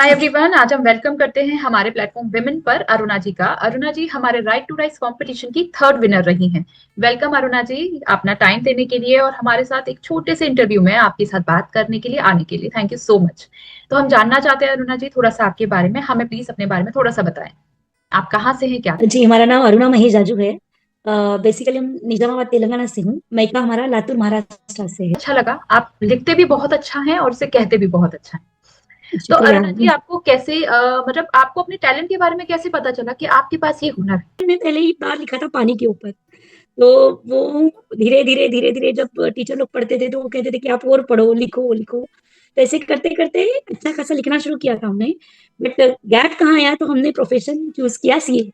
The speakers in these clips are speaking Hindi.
हाय एवरीवन, आज हम वेलकम करते हैं हमारे प्लेटफॉर्म विमेन पर अरुणा जी का। अरुणा जी हमारे राइट टू राइस कंपटीशन की थर्ड विनर रही हैं। वेलकम अरुणा जी, अपना टाइम देने के लिए और हमारे साथ एक छोटे से इंटरव्यू में आपके साथ बात करने के लिए आने के लिए थैंक यू सो मच। तो हम जानना चाहते हैं अरुणा जी थोड़ा सा आपके बारे में, हमें प्लीज अपने बारे में थोड़ा सा बताएं। आप कहाँ से हैं, क्या करते जी, हमारा नाम अरुणा महेश जाजू है। बेसिकली हम निजामाबाद तेलंगाना से हूँ। मैका हमारा लातूर महाराष्ट्र से है। हैं? अच्छा लगा, आप लिखते भी बहुत अच्छा हैं और उसे कहते भी बहुत अच्छा है। तो शुक्रिया। अरुणा जी आपको कैसे मतलब आपको अपने टैलेंट के बारे में कैसे पता चला कि आपके पास ये हुनर है? मैं पहले ही बार लिखा था पानी के ऊपर। तो वो धीरे धीरे जब टीचर लोग पढ़ते थे तो वो कहते थे कि आप और पढ़ो, लिखो लिखो। तो ऐसे करते करते अच्छा खासा लिखना शुरू किया था हमने। बट गैप कहाँ आया तो हमने प्रोफेशन चूज किया सीए।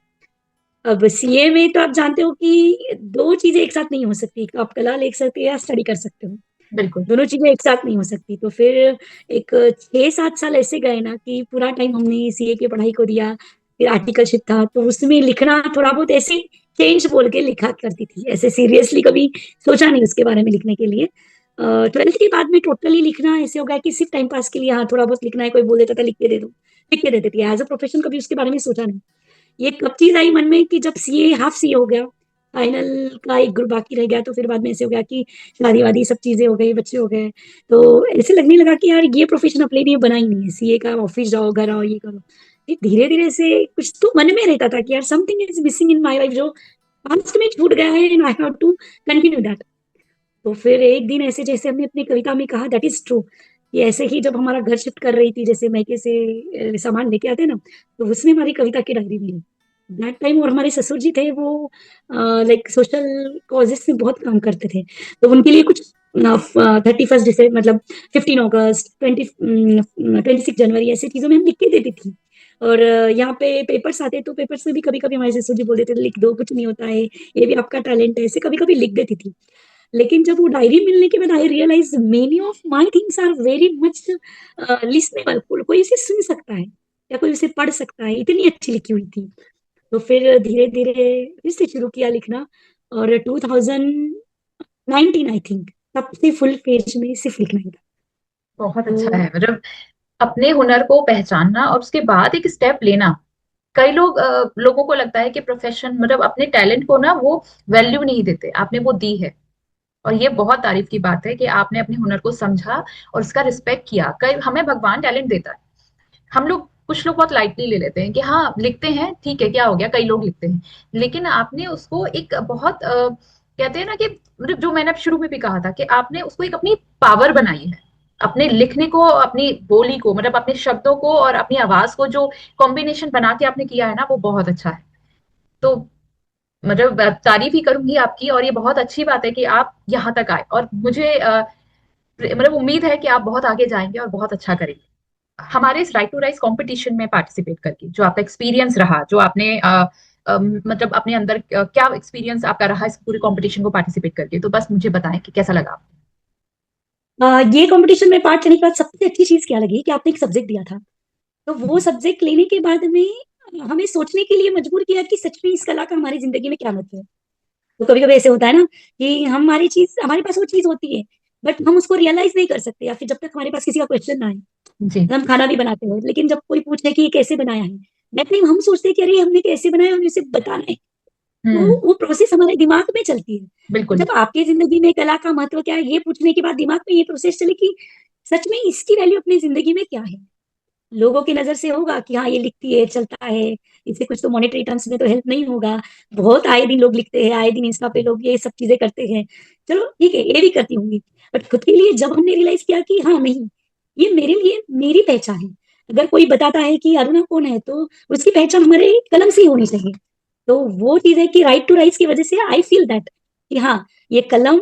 अब सीए में तो आप जानते हो कि दो चीजें एक साथ नहीं हो सकती। आप कला लिख सकते हो या स्टडी कर सकते हो। बिल्कुल। दोनों चीजें एक साथ नहीं हो सकती। तो फिर एक 6-7 साल ऐसे गए ना कि पूरा टाइम हमने सीए की पढ़ाई को दिया। फिर आर्टिकलशिप था तो उसमें लिखना थोड़ा बहुत ऐसे चेंज बोल के लिखा करती थी। ऐसे सीरियसली कभी सोचा नहीं उसके बारे में लिखने के लिए। 12th के बाद में टोटली लिखना ऐसे हो गया कि सिर्फ टाइम पास के लिए, हाँ थोड़ा बहुत लिखना है, कोई बोल देता था लिख के दे दो, लिख के देते थे। एज अ प्रोफेशन कभी उसके बारे में सोचा नहीं। ये कब चीज आई मन में कि जब सीए हाफ सीए हो गया, फाइनल का एक ग्रुप बाकी रह गया, तो फिर बाद में ऐसे हो गया कि शादी वादी सब चीजें हो गई, बच्चे हो गए। तो ऐसे लगने लगा कि यार ये प्रोफेशन अपने लिए बना ही नहीं है, सीए का ऑफिस जाओ घर आओ ये करो। धीरे धीरे से कुछ तो मन में रहता था कि यार something is missing in my life, जो पास्ट में छूट गया है and I have to continue that. तो फिर एक दिन ऐसे जैसे हमने अपनी कविता में कहा दैट इज ट्रू। ये ऐसे ही जब हमारा घर शिफ्ट कर रही थी, जैसे मैके से सामान लेके आते ना, तो उसमें हमारी कविता की डायरी मिली दैट टाइम। और हमारे ससुर जी थे, वो लाइक सोशल कॉजेस में बहुत काम करते थे। तो उनके लिए कुछ 31 दिसंबर, मतलब 15 अगस्त, 26 जनवरी, ऐसी चीजों में हम लिख के देती थी। और यहाँ पे पेपर्स आते तो पेपर्स में भी कभी कभी हमारे ससुर जी बोल देते थे लिख दो, कुछ नहीं होता है, ये भी आपका टैलेंट है, ऐसे कभी कभी लिख देती थी। लेकिन जब वो डायरी मिलने के बाद I realize many of my things are very much listenable. कोई इसे सुन सकता है या कोई इसे पढ़ सकता है, इतनी अच्छी लिखी हुई थी। तो फिर धीरे धीरे फिर से शुरू किया लिखना। और 2019 आई थिंक तब से फुल पेज में सिर्फ लिखना ही था। बहुत अच्छा तो है, मतलब अपने हुनर को पहचानना और उसके बाद एक स्टेप लेना। कई लोगों को लगता है कि प्रोफेशन मतलब अपने टैलेंट को ना वो वैल्यू नहीं देते, आपने वो दी है। और ये बहुत तारीफ की बात है कि आपने अपने हुनर को समझा और उसका रिस्पेक्ट किया। कई हमें भगवान टैलेंट देता है, हम लोग कुछ लोग बहुत लाइटली ले लेते हैं कि हाँ लिखते हैं ठीक है, क्या हो गया, कई लोग लिखते हैं। लेकिन आपने उसको एक बहुत कहते हैं ना कि मतलब जो मैंने शुरू में भी कहा था कि आपने उसको एक अपनी पावर बनाई है। अपने लिखने को, अपनी बोली को, मतलब अपने शब्दों को और अपनी आवाज को जो कॉम्बिनेशन बना के आपने किया है ना, वो बहुत अच्छा है। तो मतलब तारीफ ही करूंगी आपकी, और ये बहुत अच्छी बात है कि आप यहाँ तक आए, और मुझे मतलब उम्मीद है कि आप बहुत आगे जाएंगे और बहुत अच्छा करेंगे हमारे इस राइट टू राइस कंपटीशन में पार्टिसिपेट करके। जो आपका एक्सपीरियंस रहा, जो आपने मतलब अपने अंदर क्या एक्सपीरियंस आपका रहा इस पूरे कंपटीशन को पार्टिसिपेट करके, तो बस मुझे बताएं कि कैसा लगा आपको। ये कंपटीशन में पार्ट लेने के बाद सबसे अच्छी चीज क्या लगी कि आपने एक सब्जेक्ट दिया था। तो वो जी। सब्जेक्ट लेने के बाद में हमें सोचने के लिए मजबूर किया कि सच में इस कला का हमारी जिंदगी में क्या मतलब है। तो कभी कभी ऐसे होता है ना कि हमारी चीज, हमारे पास वो चीज होती है बट हम उसको रियलाइज नहीं कर सकते, या फिर जब तक हमारे पास किसी का क्वेश्चन ना आए। जी। हम खाना भी बनाते हैं लेकिन जब कोई पूछे कि ये कैसे बनाया है, दैट टाइम हम सोचते हैं कि अरे हमने कैसे बनाया, हमें उसे बताना है। तो हम्म। वो प्रोसेस हमारे दिमाग में चलती है। तो बिल्कुल। जब आपकी जिंदगी में कला का महत्व क्या है ये पूछने के बाद दिमाग में ये प्रोसेस चले कि सच में इसकी वैल्यू अपनी जिंदगी में क्या है। लोगों की नजर से होगा कि हाँ ये लिखती है, चलता है, इसे कुछ तो मॉनेटरी टर्म्स में तो हेल्प नहीं होगा। बहुत आए दिन लोग लिखते हैं, आए दिन इंस्टा पे लोग ये सब चीजें करते हैं, चलो ठीक है ये भी करती होंगी। बट खुद के लिए जब हमने रियलाइज किया कि हाँ नहीं, ये मेरे लिए मेरी पहचान है। अगर कोई बताता है कि अरुणा कौन है तो उसकी पहचान हमारे कलम से ही होनी चाहिए। तो वो चीज है कि राइट टू राइट की वजह से आई फील दैट कि हाँ ये कलम,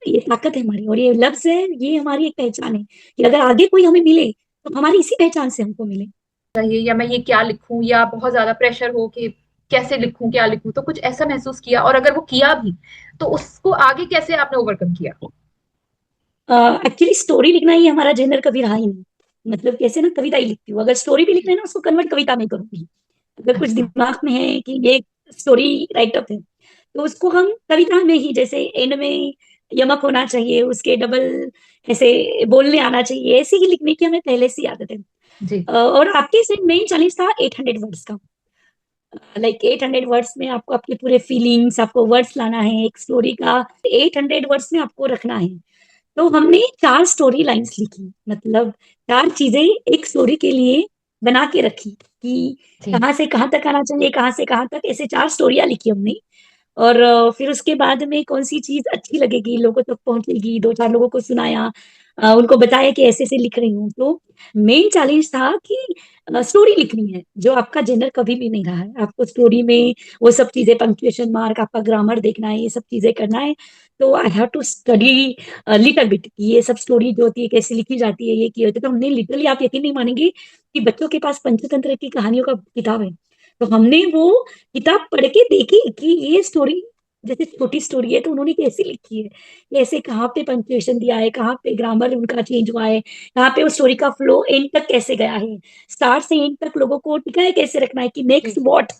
ये ताकत है हमारी, और ये लफ्ज है, ये हमारी एक पहचान है कि अगर आगे कोई हमें मिले तो हमारी इसी पहचान से हमको मिले। चाहिए या मैं ये क्या लिखूं, या बहुत ज्यादा प्रेशर हो कि कैसे लिखूं, क्या लिखूं, तो कुछ ऐसा महसूस किया, और अगर वो किया भी तो उसको आगे कैसे आपने ओवरकम किया? एक्चुअली स्टोरी लिखना ही हमारा जेनर कभी रहा ही नहीं। मतलब कैसे ना, कविता ही लिखती हूँ, अगर स्टोरी भी लिखना है ना उसको कन्वर्ट कविता में करूंगी। अगर कुछ अच्छा। दिमाग में है कि ये स्टोरी राइटअप है तो उसको हम कविता में ही, जैसे एंड में यमक होना चाहिए, उसके डबल ऐसे बोलने आना चाहिए, ऐसे ही लिखने की हमें पहले से ही आदत है। जी। और आपके से मेन चैलेंज था 800 वर्ड्स का। लाइक 800 वर्ड्स में आपको आपके पूरे फीलिंग्स, आपको वर्ड्स लाना है एक स्टोरी का, 800 वर्ड्स में आपको रखना है। तो हमने 4 स्टोरी लाइंस लिखी, मतलब 4 चीजें एक स्टोरी के लिए बना के रखी कि जी। कहाँ से कहाँ तक आना चाहिए, कहाँ से कहाँ तक, ऐसे 4 स्टोरियां लिखी हमने। और फिर उसके बाद में कौन सी चीज अच्छी लगेगी, लोगों तक पहुंचेगी, 2-4 लोगों को सुनाया, उनको बताया कि ऐसे ऐसे लिख रही हूँ। तो मेन चैलेंज था कि स्टोरी लिखनी है जो आपका जेंडर कभी भी नहीं रहा है, आपको स्टोरी में वो सब चीजें, पंक्चुएशन मार्क, आपका ग्रामर देखना है, ये सब चीजें करना है। तो I have to study little bit कि ये सब स्टोरी जो होती है कैसे लिखी जाती है, ये की होती है। तो हमने लिटरली, आप यकीन नहीं मानेंगे कि बच्चों के पास पंचतंत्र की कहानियों का किताब है, तो हमने वो किताब पढ़ के देखी कि ये स्टोरी जैसे छोटी स्टोरी है तो उन्होंने कैसे लिखी है, कैसे कहाँ पे पंक्चुएशन दिया है, कहाँ पे ग्रामर उनका चेंज हुआ है, कहाँ पे उस स्टोरी का फ्लो एंड तक कैसे गया है, स्टार्ट से एंड तक लोगों को टिकाए कैसे रखना है कि नेक्स्ट जी। व्हाट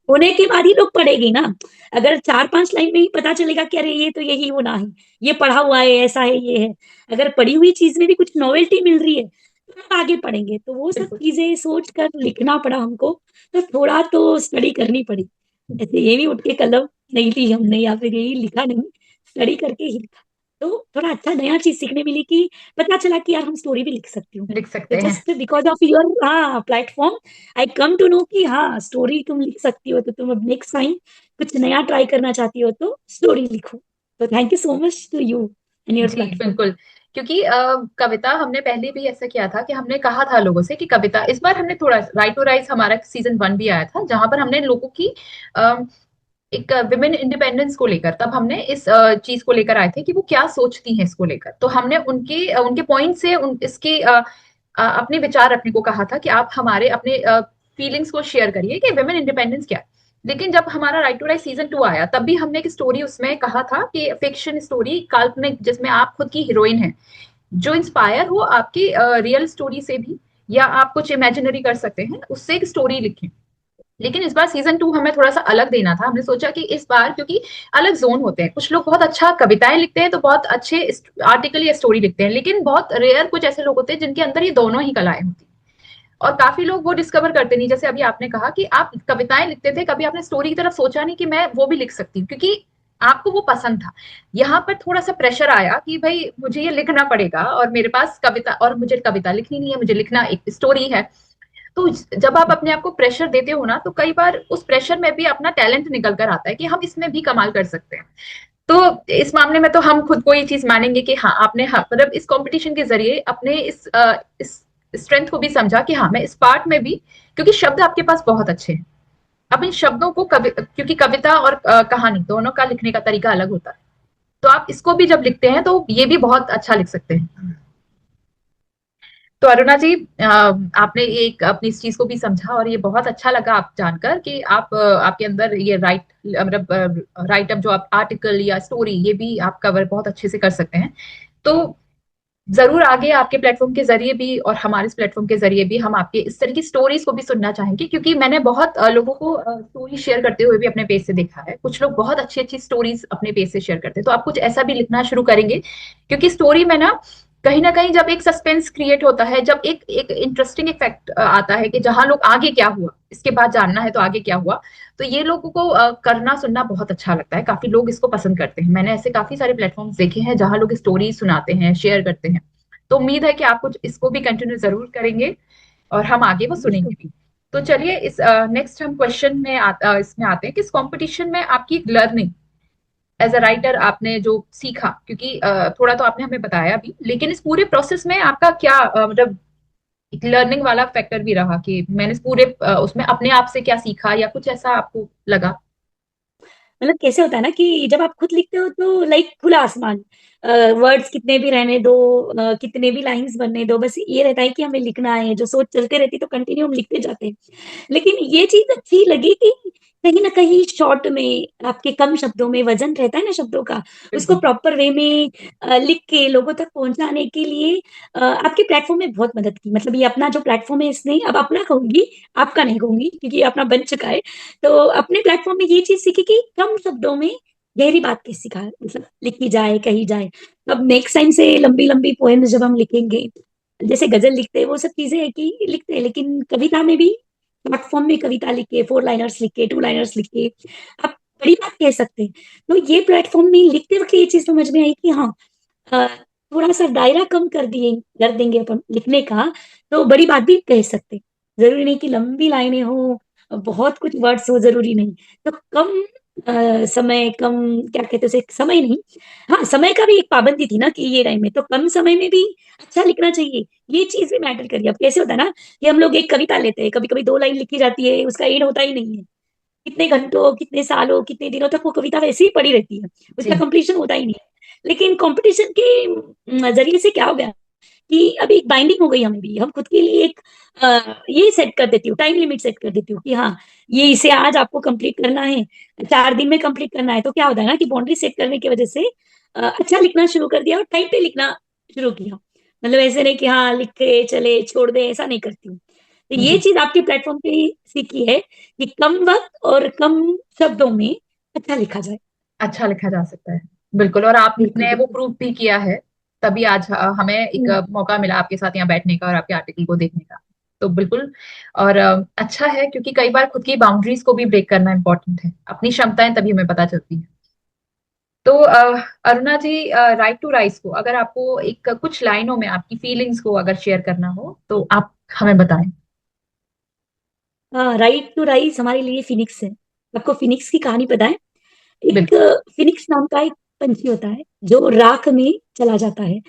होने के बाद ही लोग पढ़ेंगे ना। अगर 4-5 लाइन में ही पता चलेगा कि अरे ये तो यही होना है, ये पढ़ा हुआ है, ऐसा है, ये है, अगर पढ़ी हुई चीज में भी कुछ नॉवेल्टी मिल रही है तो हम आगे पढ़ेंगे। तो वो सब बिल्कुल। चीजें सोच कर लिखना पड़ा हमको। तो थोड़ा तो स्टडी करनी पड़ी, ऐसे ये नहीं उठ के कलम नहीं ली हमने या फिर यही लिखा नहीं, स्टडी करके ही लिखा। तो थोड़ा अच्छा नया चीज सीखने मिली कि पता चला कि यार हम स्टोरी भी लिख सकती हूँ। लिख तो सकते हैं। जस्ट बिकॉज ऑफ योर हाँ platform I come to know कि हाँ स्टोरी तुम लिख सकती हो, तो तुम अब नेक्स्ट टाइम कुछ नया ट्राई करना चाहती हो तो स्टोरी लिखो। तो thank you so much to you and your जी प्लेटफॉर्म। बिल्कुल। क्योंकि कविता हमने पहले भी ऐसा किया था कि हमने कहा था लोगों से कि कविता, इस बार हमने थोड़ा राइट टू राइज, हमारा सीजन 1 भी आया था जहां पर हमने लोगों की एक विमेन इंडिपेंडेंस को लेकर, तब हमने इस चीज को लेकर आए थे कि वो क्या सोचती हैं इसको लेकर। तो हमने उनके पॉइंट से इसके अपने विचार रखने को कहा था कि आप हमारे अपने फीलिंग्स को शेयर करिए कि विमेन इंडिपेंडेंस क्या है। लेकिन जब हमारा राइट टू राइट सीजन 2 आया, तब भी हमने एक स्टोरी उसमें कहा था कि फिक्शन स्टोरी, काल्पनिक, जिसमें आप खुद की हीरोइन है, जो इंस्पायर हो आपकी रियल स्टोरी से भी, या आप कुछ इमेजिनरी कर सकते हैं, उससे एक स्टोरी लिखें। लेकिन इस बार सीजन 2 हमें थोड़ा सा अलग देना था। हमने सोचा कि इस बार, क्योंकि अलग जोन होते हैं, कुछ लोग बहुत अच्छा कविताएं लिखते हैं तो बहुत अच्छे आर्टिकल या स्टोरी लिखते हैं, लेकिन बहुत रेयर कुछ ऐसे लोग होते हैं जिनके अंदर ये दोनों ही कलाएं होती हैं। और काफी लोग वो डिस्कवर करते नहीं, जैसे अभी आपने कहा कि आप कविताएं लिखते थे, कभी आपने स्टोरी की तरफ सोचा नहीं कि मैं वो भी लिख सकती हूँ, क्योंकि आपको वो पसंद था। यहाँ पर थोड़ा सा प्रेशर आया कि भाई मुझे ये लिखना पड़ेगा, और मेरे पास कविता, और मुझे कविता लिखनी नहीं है, मुझे लिखना एक स्टोरी है। तो जब आप अपने आप को प्रेशर देते हो ना, तो कई बार उस प्रेशर में भी अपना टैलेंट निकल कर आता है कि हम इसमें भी कमाल कर सकते हैं। तो इस मामले में तो हम खुद को ये चीज मानेंगे कि हाँ, आपने, हाँ, मतलब इस कंपटीशन के जरिए अपने इस स्ट्रेंथ को भी समझा कि हाँ, मैं इस पार्ट में भी, क्योंकि शब्द आपके पास बहुत अच्छे हैं। अब इन शब्दों को क्योंकि कविता और कहानी दोनों का लिखने का तरीका अलग होता है, तो आप इसको भी जब लिखते हैं तो ये भी बहुत अच्छा लिख सकते हैं। तो अरुणा जी, आपने एक अपनी इस चीज को भी समझा, और ये बहुत अच्छा लगा आप जानकर कि आप आपके अंदर ये मतलब राइट अप, जो आप आर्टिकल या स्टोरी, ये भी आप कवर बहुत अच्छे से कर सकते हैं। तो जरूर आगे आपके प्लेटफॉर्म के जरिए भी और हमारे इस प्लेटफॉर्म के जरिए भी हम आपके इस तरह की स्टोरीज को भी सुनना चाहेंगे, क्योंकि मैंने बहुत लोगों को स्टोरी शेयर करते हुए भी अपने पेज से देखा है। कुछ लोग बहुत अच्छी अच्छी स्टोरीज अपने पेज से शेयर करते हैं, तो आप कुछ ऐसा भी लिखना शुरू करेंगे, क्योंकि स्टोरी में ना कहीं जब एक सस्पेंस क्रिएट होता है, जब एक एक इंटरेस्टिंग इफेक्ट आता है कि जहां लोग आगे क्या हुआ, इसके बाद जानना है तो आगे क्या हुआ, तो ये लोगों को करना सुनना बहुत अच्छा लगता है। काफी लोग इसको पसंद करते हैं। मैंने ऐसे काफी सारे प्लेटफॉर्म्स देखे हैं जहां लोग स्टोरी सुनाते हैं, शेयर करते हैं। तो उम्मीद है कि आप कुछ इसको भी कंटिन्यू जरूर करेंगे, और हम आगे वो सुनेंगे बिल्कुल। भी। तो चलिए, इस नेक्स्ट हम क्वेश्चन में इसमें आते हैं कि इस कंपटीशन में आपकी लर्निंग एज अ राइटर, आपने जो सीखा, क्योंकि थोड़ा तो आपने हमें बताया भी, लेकिन इस पूरे प्रोसेस में आपका क्या मतलब एक लर्निंग वाला फैक्टर भी रहा कि मैंने इस पूरे उसमें अपने आप से क्या सीखा, या कुछ ऐसा आपको लगा? मतलब कैसे होता है ना कि जब आप खुद लिखते हो तो लाइक खुला आसमान, वर्ड्स कितने भी रहने दो, कितने भी लाइंस बनने दो, बस ये रहता है कि हमें लिखना है, जो सोच चलते रहती तो कंटिन्यू हम लिखते जाते हैं। लेकिन ये चीज अच्छी लगी कि कहीं ना कहीं शॉर्ट में आपके कम शब्दों में वजन रहता है ना शब्दों का, उसको बिल्कुल। प्रॉपर वे में लिख के लोगों तक पहुंचाने के लिए आपके प्लेटफॉर्म में बहुत मदद की। मतलब ये अपना जो प्लेटफॉर्म है, इसने, अब अपना कहूंगी, आपका नहीं कहूंगी क्योंकि ये अपना बन चुका है। तो अपने प्लेटफॉर्म में ये चीज सीखी कि कम शब्दों में गहरी बात कैसे मतलब लिखी जाए, कही जाए। अब नेक्स्ट टाइम से लंबी लंबी पोएम्स जब हम लिखेंगे जैसे गजल लिखते हैं वो सब चीजें है कि लिखते हैं, लेकिन कविता में भी शॉर्ट फॉर्म में कविता लिख के, 4 लाइनर्स लिख के, 2 लाइनर्स लिख के आप बड़ी बात कह सकते हैं। तो ये प्लेटफॉर्म में लिखते वक्त ये चीज समझ में आई कि हाँ, अ, थोड़ा सा दायरा कम कर देंगे अपन लिखने का, तो बड़ी बात भी कह सकते हैं। जरूरी नहीं कि लंबी लाइनें हो, बहुत कुछ वर्ड्स हो, जरूरी नहीं। तो कम समय, कम क्या कहते हैं उसे, समय नहीं, हाँ समय का भी एक पाबंदी थी ना कि ये टाइम में तो कम समय में भी अच्छा लिखना चाहिए। ये चीज भी मैटर करी। अब कैसे होता है ना कि हम लोग एक कविता लेते हैं, कभी कभी 2 लाइन लिखी जाती है, उसका एंड होता ही नहीं है, कितने घंटों, कितने सालों, कितने दिनों तक वो कविता वैसे ही पड़ी रहती है, उसका जी कंप्लीशन होता ही नहीं है। लेकिन कंपटीशन के जरिए से क्या हो गया कि अभी एक बाइंडिंग हो गई हमें भी, हम खुद के लिए एक ये सेट कर देती हूँ, टाइम लिमिट सेट कर देती हूँ कि हाँ, ये इसे आज आपको कंप्लीट करना है, 4 दिन में कंप्लीट करना है। तो क्या होता है ना कि बाउंड्री सेट करने की वजह से अच्छा लिखना शुरू कर दिया और टाइम पे लिखना शुरू किया। मतलब ऐसे नहीं कि हाँ लिख के चले छोड़ दे, ऐसा नहीं करती हूँ। तो ये जी। चीज आपके प्लेटफॉर्म पे ही सीखी है कि कम वक्त और कम शब्दों में अच्छा लिखा जाए। अच्छा लिखा जा सकता है, बिल्कुल। और बिल्कुल आपने वो बिल्कुल। प्रूफ भी किया है, तभी आज हमें एक हम्म। मौका मिला आपके साथ यहाँ बैठने का और आपके आर्टिकल को देखने का। तो बिल्कुल। और अच्छा है, क्योंकि कई बार खुद की बाउंड्रीज को भी ब्रेक करना इंपॉर्टेंट है, अपनी क्षमताएं तभी हमें पता चलती हैं। तो अरुणा जी, राइट टू राइस को अगर आपको एक कुछ लाइनों में आपकी फीलिंग्स को अगर शेयर करना हो तो आप हमें बताएं। हाँ, राइट टू राइस हमारे लिए फिनिक्स है। आपको फिनिक्स की कहानी पता है? एक बिल्कुल। फिनिक्स नाम का एक पंछी होता है जो राख में चला जाता है,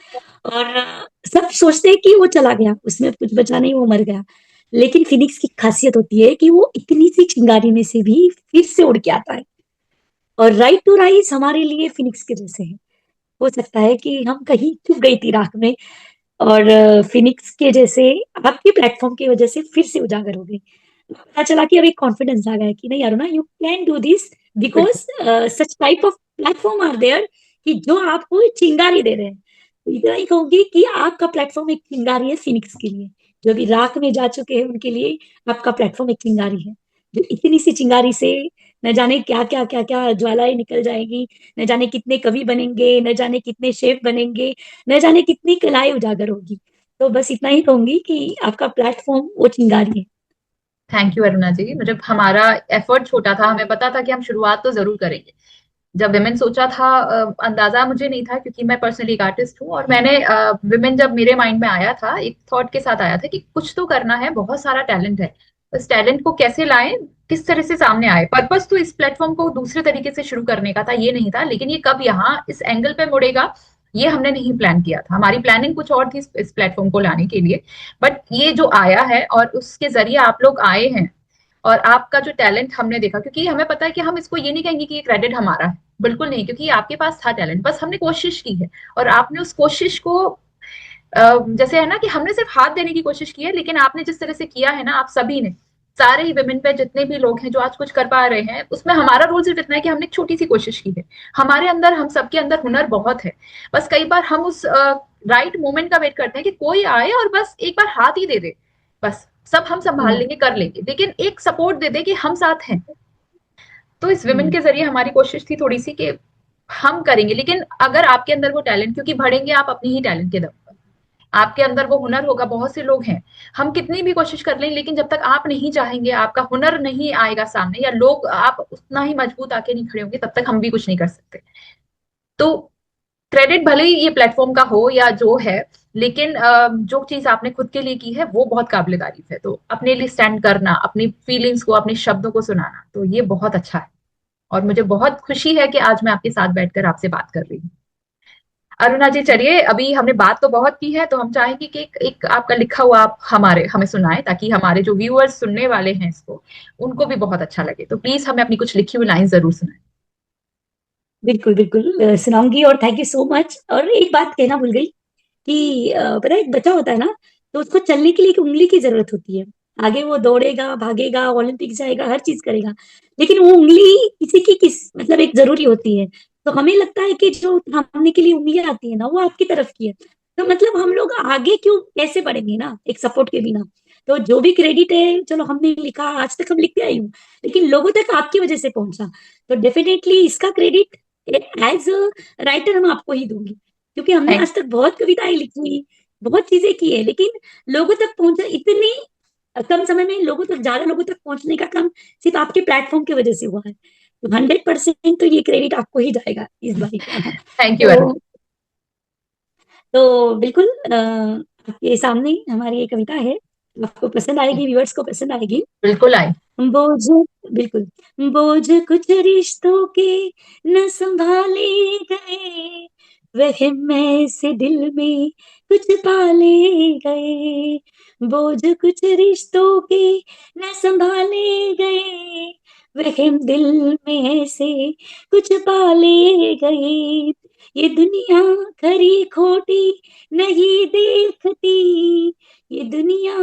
और सब सोचते हैं कि वो चला गया, उसमें अब कुछ बचा नहीं, वो मर गया। लेकिन फिनिक्स की खासियत होती है कि वो इतनी सी चिंगारी में से भी फिर से उड़ के आता है। और राइट टू राइस हमारे लिए फिनिक्स के जैसे है। हो सकता है कि हम कहीं चुप गई थी राख में, और फिनिक्स के जैसे आपके प्लेटफॉर्म की वजह से फिर से उजागर हो गई। पता चला कि अब एक कॉन्फिडेंस आ गया कि नहीं Aruna, you can do this, because बिल्कुल। Such type of platform are there कि जो आपको चिंगारी दे रहे हैं। तो इतना ही कहूंगी कि आपका प्लेटफॉर्म एक चिंगारी है फिनिक्स के लिए। जो भी राख में जा चुके हैं उनके लिए आपका प्लेटफॉर्म एक चिंगारी है, जो इतनी सी चिंगारी से न जाने क्या क्या ज्वालाएं निकल जाएगी, न जाने कितने कवि बनेंगे, न जाने कितने शेफ बनेंगे, न जाने कितनी कलाएं उजागर होगी। तो बस इतना ही कहूंगी कि आपका प्लेटफॉर्म वो चिंगारी है। थैंक यू अरुणा जी। मतलब हमारा एफर्ट छोटा था, हमें पता था कि हम शुरुआत तो जरूर करेंगे। जब विमेन सोचा था, अंदाजा मुझे नहीं था, क्योंकि मैं पर्सनली एक आर्टिस्ट हूँ। और मैंने विमेन जब मेरे माइंड में आया था, एक थॉट के साथ आया था कि कुछ तो करना है, बहुत सारा टैलेंट है। इस टैलेंट को कैसे लाएं, किस तरह से सामने आए। पर्पस तो इस प्लेटफॉर्म को दूसरे तरीके से शुरू करने का था, ये नहीं था। लेकिन ये कब यहाँ इस एंगल पे मुड़ेगा, ये हमने नहीं प्लान किया था। हमारी प्लानिंग कुछ और थी इस प्लेटफॉर्म को लाने के लिए। बट ये जो आया है और उसके जरिए आप लोग आए हैं, और आपका जो टैलेंट हमने देखा, क्योंकि हमें पता है कि हम इसको ये नहीं कहेंगे कि ये क्रेडिट हमारा है, बिल्कुल नहीं। क्योंकि आपके पास था टैलेंट, बस हमने कोशिश की है। और आपने उस कोशिश को जैसे है ना कि हमने सिर्फ हाथ देने की कोशिश की है, लेकिन आपने जिस तरह से किया है ना, आप सभी ने, सारे ही विमेन पे जितने भी लोग हैं जो आज कुछ कर पा रहे हैं, उसमें हमारा रोल सिर्फ इतना है कि हमने एक छोटी सी कोशिश की है। हमारे अंदर, हम सबके अंदर हुनर बहुत है। बस कई बार हम उस राइट मोमेंट का वेट करते हैं कि कोई आए और बस एक बार हाथ ही दे दे, बस सब हम संभाल हम्म। लेंगे, कर लेंगे, लेकिन एक सपोर्ट दे दे कि हम साथ हैं। तो इस विमेन हम्म। के जरिए हमारी कोशिश थी थोड़ी सी कि हम करेंगे। लेकिन अगर आपके अंदर वो टैलेंट, क्योंकि बढ़ेंगे आप अपनी ही टैलेंट के दम पर, आपके अंदर वो हुनर होगा। बहुत से लोग हैं, हम कितनी भी कोशिश कर लें, लेकिन जब तक आप नहीं चाहेंगे, आपका हुनर नहीं आएगा सामने, या लोग आप उतना ही मजबूत आके नहीं खड़े होंगे, तब तक हम भी कुछ नहीं कर सकते। तो क्रेडिट भले ही ये प्लेटफॉर्म का हो या जो है, लेकिन जो चीज आपने खुद के लिए की है वो बहुत काबिले तारीफ है। तो अपने लिए स्टैंड करना, अपनी फीलिंग्स को, अपने शब्दों को सुनाना, तो ये बहुत अच्छा है। और मुझे बहुत खुशी है कि आज मैं आपके साथ बैठकर आपसे बात कर रही हूँ। अरुणा जी, चलिए, अभी हमने बात तो बहुत की है, तो हम चाहेंगे कि एक आपका लिखा हुआ आप हमारे हमें सुनाए, ताकि हमारे जो व्यूअर्स सुनने वाले हैं इसको, उनको भी बहुत अच्छा लगे। तो प्लीज हमें अपनी कुछ लिखी हुई लाइन जरूर सुनाए। बिल्कुल बिल्कुल, सुनाऊंगी। और थैंक यू सो मच। और एक बात कहना भूल गई कि पता है एक बच्चा होता है ना, तो उसको चलने के लिए एक उंगली की जरूरत होती है। आगे वो दौड़ेगा, भागेगा, ओलंपिक जाएगा, हर चीज करेगा, लेकिन वो उंगली किसी की किस मतलब एक जरूरी होती है। तो हमें लगता है कि जो थामने के लिए उंगलियां आती है ना, वो आपकी तरफ की है। तो मतलब हम लोग आगे क्यों, कैसे बढ़ेंगे ना एक सपोर्ट के बिना। तो जो भी क्रेडिट है, चलो हमने लिखा, आज तक हम लिखते आई हूँ, लेकिन लोगों तक आपकी वजह से पहुंचा। तो डेफिनेटली इसका क्रेडिट एज राइटर हम आपको ही दूंगी, क्योंकि हमने थैंक आज तक बहुत कविताएं लिखी, बहुत चीजें की है, लेकिन लोगों तक पहुंचा इतनी कम समय में, लोगों तक, ज्यादा लोगों तक पहुंचने का काम सिर्फ आपके प्लेटफॉर्म की वजह से हुआ है। तो 100% तो ये क्रेडिट आपको ही जाएगा इस बारी का। थैंक यू तो अरुण। तो बिल्कुल आपके सामने हमारी ये कविता है, आपको पसंद आएगी, व्यूअर्स को पसंद आएगी। बिल्कुल आए। बोझ, बिल्कुल, बोझ कुछ रिश्तों के न संभाले गए, वहम में से दिल में कुछ पाले गए। बोझ कुछ रिश्तों के न संभाले गए, वहम दिल में से कुछ पाले गए। ये दुनिया खरी खोटी नहीं देखती, ये दुनिया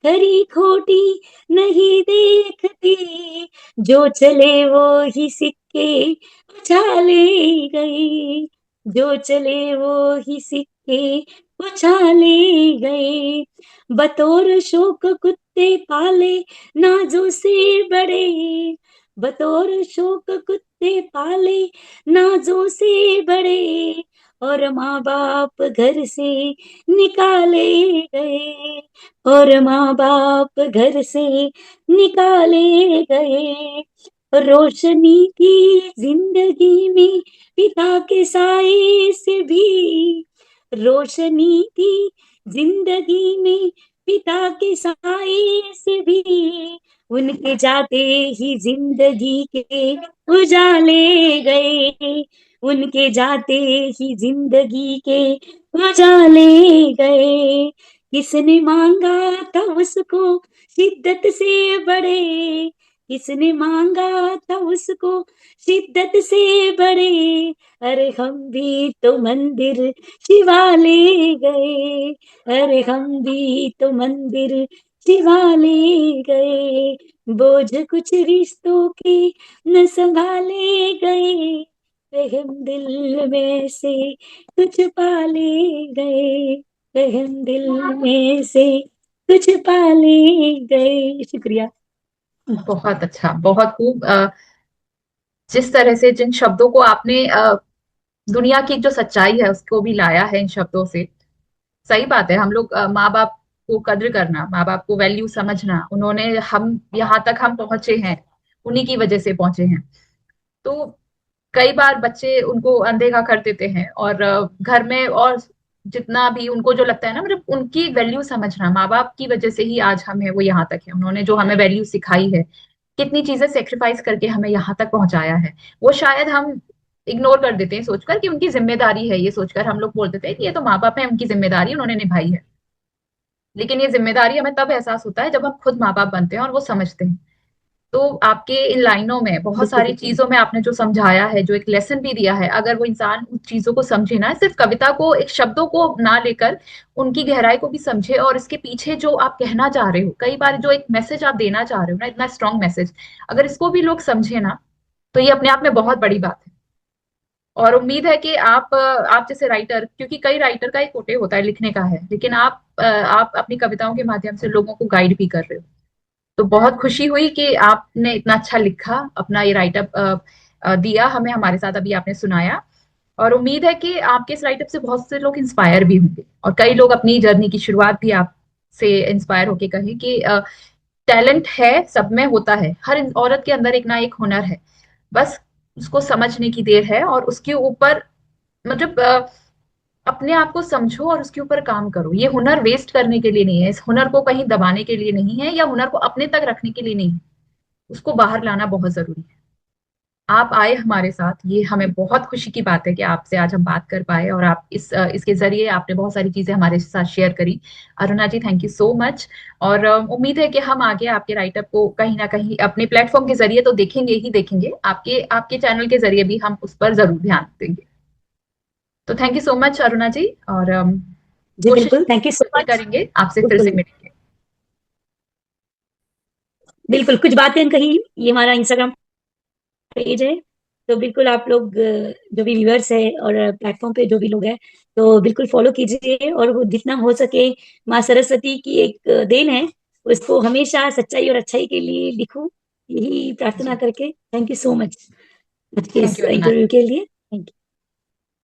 खरी खोटी नहीं देखती, जो चले वो ही सिक्के उछाले गए, जो चले वो ही सिक्के उछाले गए। बतौर शौक कुत्ते पाले नाजों से बड़े, बतौर शौक कुत्ते पाले नाजों से बड़े, और माँ बाप घर से निकाले गए, और माँ बाप घर से निकाले गए। रोशनी की जिंदगी में पिता के साए से भी, रोशनी की जिंदगी में पिता के साए से भी, उनके जाते ही जिंदगी के उजाले गए, उनके जाते ही जिंदगी के उजाले गए। किसने मांगा था उसको शिद्दत से बड़े, किसने मांगा था उसको शिद्दत से बड़े, अरे हम भी तो मंदिर शिवाले गए, अरे हम भी तो मंदिर शिवाले गए। बोझ कुछ रिश्तों के न संभाले गए, रहम दिल में से कुछ पाले गए, रहम दिल में से कुछ पाले गए। शुक्रिया। बहुत अच्छा, बहुत खूब। जिस तरह से जिन शब्दों को आपने दुनिया की जो सच्चाई है उसको भी लाया है इन शब्दों से। सही बात है, हम लोग माँ बाप को कद्र करना, माँ बाप को वैल्यू समझना, उन्होंने हम यहाँ तक हम पहुंचे हैं, उन्हीं की वजह से पहुंचे हैं। तो कई बार बच्चे उनको अनदेखा कर देते हैं, और घर में और जितना भी उनको जो लगता है ना, मतलब उनकी वैल्यू समझना, माँ बाप की वजह से ही आज हम है वो यहाँ तक है, उन्होंने जो हमें वैल्यू सिखाई है, कितनी चीजें सेक्रीफाइस करके हमें यहाँ तक पहुंचाया है, वो शायद हम इग्नोर कर देते हैं सोचकर कि उनकी जिम्मेदारी है, ये सोचकर हम लोग बोल देते हैं कि ये तो माँ बाप है, उनकी जिम्मेदारी उन्होंने निभाई है। लेकिन ये जिम्मेदारी हमें तब एहसास होता है जब हम खुद माँ बाप बनते हैं और वो समझते हैं। तो आपके इन लाइनों में बहुत बिल्कुल सारी बिल्कुल। चीजों में आपने जो समझाया है, जो एक लेसन भी दिया है, अगर वो इंसान उन चीजों को समझे ना, सिर्फ कविता को एक शब्दों को ना लेकर उनकी गहराई को भी समझे, और इसके पीछे जो आप कहना चाह रहे हो, कई बार जो एक मैसेज आप देना चाह रहे हो ना, इतना स्ट्रांग मैसेज, अगर इसको भी लोग समझे ना, तो ये अपने आप में बहुत बड़ी बात है। और उम्मीद है कि आप जैसे राइटर, क्योंकि कई राइटर का एक कोटे होता है लिखने का है, लेकिन आप अपनी कविताओं के माध्यम से लोगों को गाइड भी कर रहे हो। तो बहुत खुशी हुई कि आपने इतना अच्छा लिखा, अपना ये राइटअप दिया हमें, हमारे साथ अभी आपने सुनाया। और उम्मीद है कि आपके इस राइटअप से बहुत से लोग इंस्पायर भी होंगे, और कई लोग अपनी जर्नी की शुरुआत भी आपसे इंस्पायर होके कहें कि टैलेंट है, सब में होता है, हर औरत के अंदर एक ना एक हुनर है, बस उसको समझने की देर है, और उसके ऊपर मतलब अपने आप को समझो और उसके ऊपर काम करो। ये हुनर वेस्ट करने के लिए नहीं है, इस हुनर को कहीं दबाने के लिए नहीं है, या हुनर को अपने तक रखने के लिए नहीं है, उसको बाहर लाना बहुत जरूरी है। आप आए हमारे साथ, ये हमें बहुत खुशी की बात है कि आपसे आज हम बात कर पाए, और आप इसके जरिए आपने बहुत सारी चीजें हमारे साथ शेयर करी। अरुणा जी, थैंक यू सो मच। और उम्मीद है कि हम आगे आपके राइटअप को कहीं ना कहीं अपने प्लेटफॉर्म के जरिए तो देखेंगे ही देखेंगे, आपके आपके चैनल के जरिए भी हम उस पर जरूर ध्यान देंगे। तो thank you so much Aruna ji, और जी कोशिश बिल्कुल, थैंक यू सो जल्दी मच। करेंगे आपसे फिर से बिल्कुल मिलेंगे। बिल्कुल, कुछ बातें कही, ये हमारा इंस्टाग्राम पेज है, तो बिल्कुल आप लोग जो भी व्यूअर्स है और प्लेटफॉर्म पे जो भी लोग हैं, तो बिल्कुल फॉलो कीजिए, और वो जितना हो सके, माँ सरस्वती की एक देन है, उसको हमेशा सच्चाई और अच्छाई के लिए लिखो, यही प्रार्थना जी, करके थैंक यू सो मच आज के थैंक इस यू अरुणा जी। इंटरव्यू के लिए। Thank you.